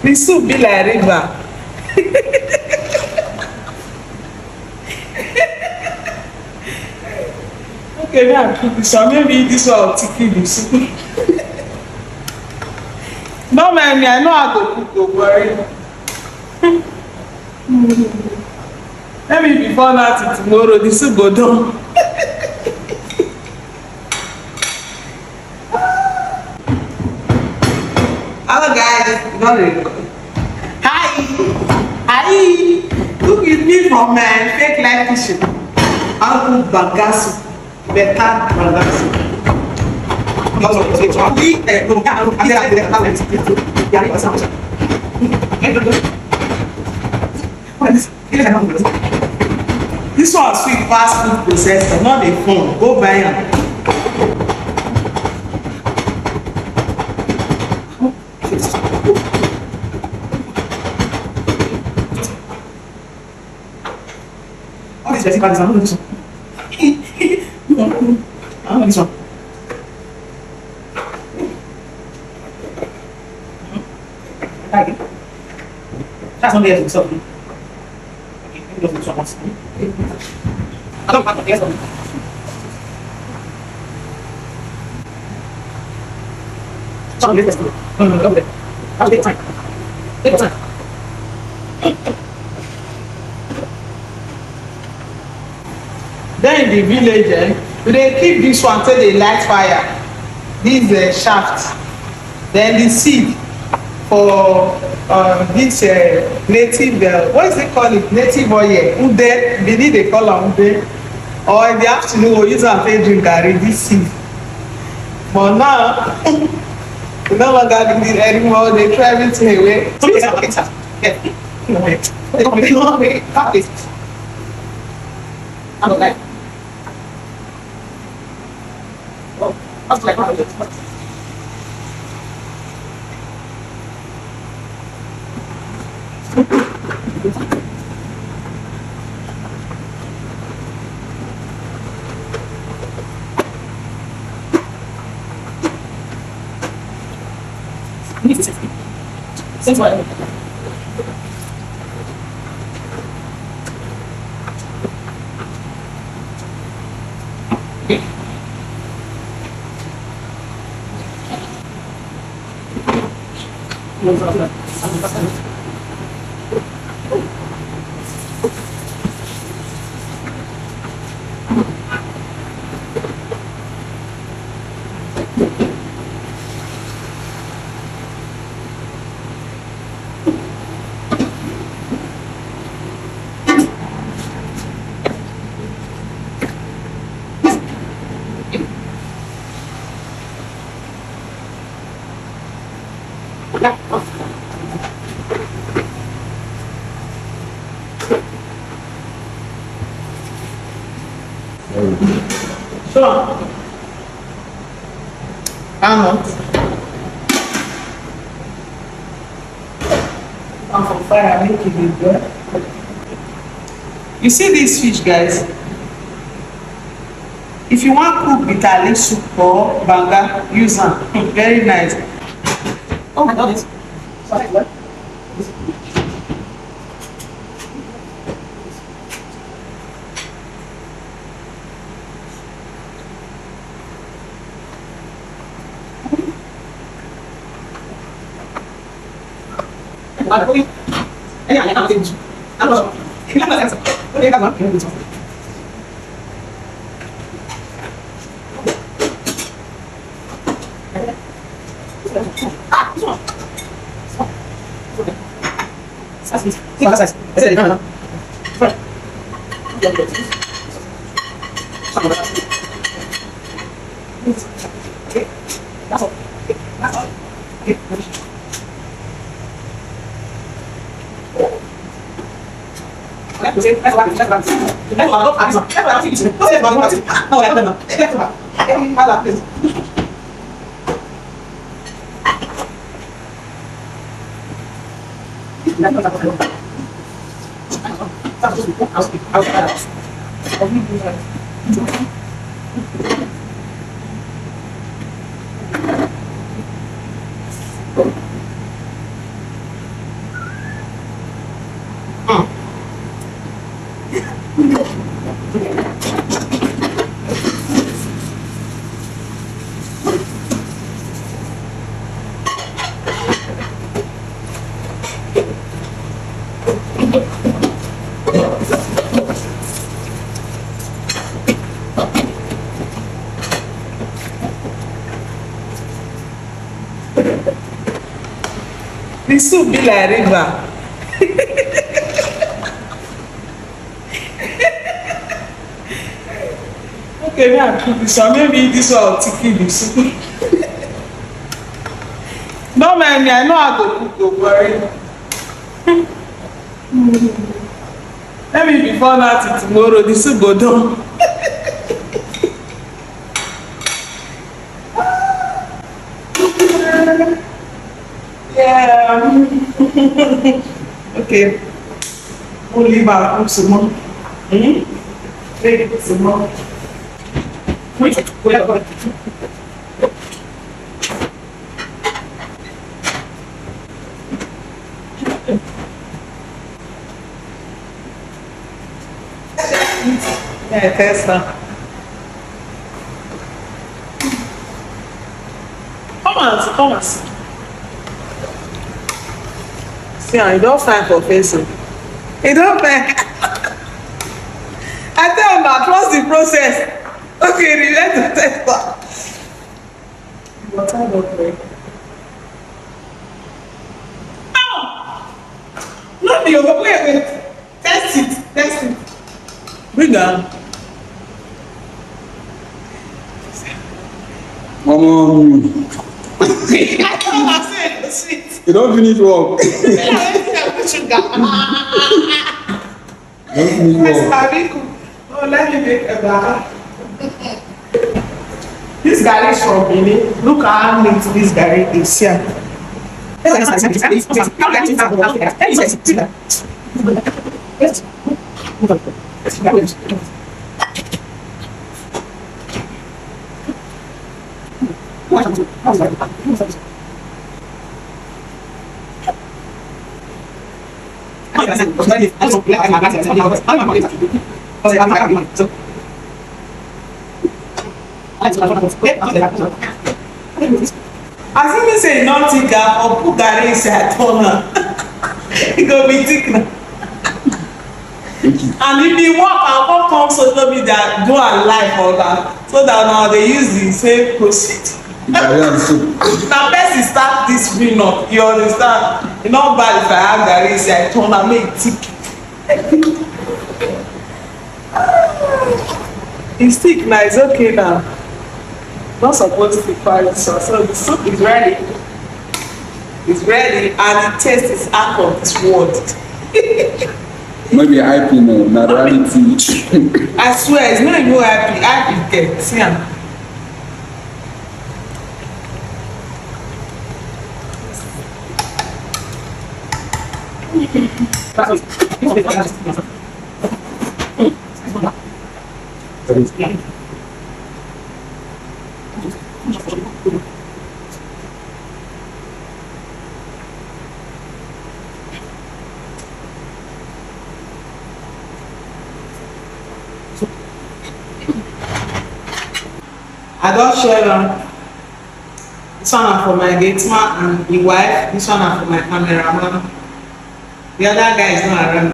The soup be like river. Okay, now cook this one. Maybe this one will tickle the soup. No man, I know how to cook, don't worry. Maybe before now till tomorrow, the soup go down. Hello guys, not record. Hi, hi. Look at me from my fake life kitchen. Uncle Banga soup, better Banga soup. This one sweet fast food processor, not a phone. Go buy am. All these vegetables, I don't know this one. I don't know this one. Like it. That's not there to sell. Okay, let me go to this one once. I don't have to guess on it. Let's go. No, over there. I'll take time. Take your time. Then in the village, they keep this one till they light fire. This shaft. Then the seed for this native, what is it called? It native oil. Ude, they call it ude. Or in the afternoon, we use am take drink garri, this seed. But now, we no longer need it anymore. They throw everything away. So it's I don't like. Well, that's like what since what? Sure. I'm from fire, make it good. You see this fish, guys? If you want cook bitter leaf soup or banga, use them. Very nice. Oh my God! Sorry, what? The soup be like river. Okay, me I cook this one. Maybe this one will tickle the soup. No man, I know how to cook, don't worry. Maybe before now till tomorrow, the soup go done. Yeah. Okay. We'll leave our cook some more. Take some more. Wait. Yeah, test her. Come on. See, you don't find for facing. You don't find. I tell you now, trust the process. Okay, relate the test her. Water don't break. Oh! No, wait. Test it. Bring down. I said sweet. You don't finish work. Oh, let me make a banga. This garlic is from Benin. Look how neat this garlic is here. As if you say not thick or put garlic inside toner, it go be thick now. And if you work and come social media do a live for that, so that now they use the same procedure. Now person start this bring up, you understand? E no bad if I have garri inside toner make it thick. It's thick now, it's okay now. Not supposed to be quiet, so the soup is ready. It's ready and the taste is out of this world. Maybe hype, not reality. I swear, it's not even happy. Happy get. See am. I don't share them. This one are for my gate man and the wife. This one are for my cameraman. The other guy is not around.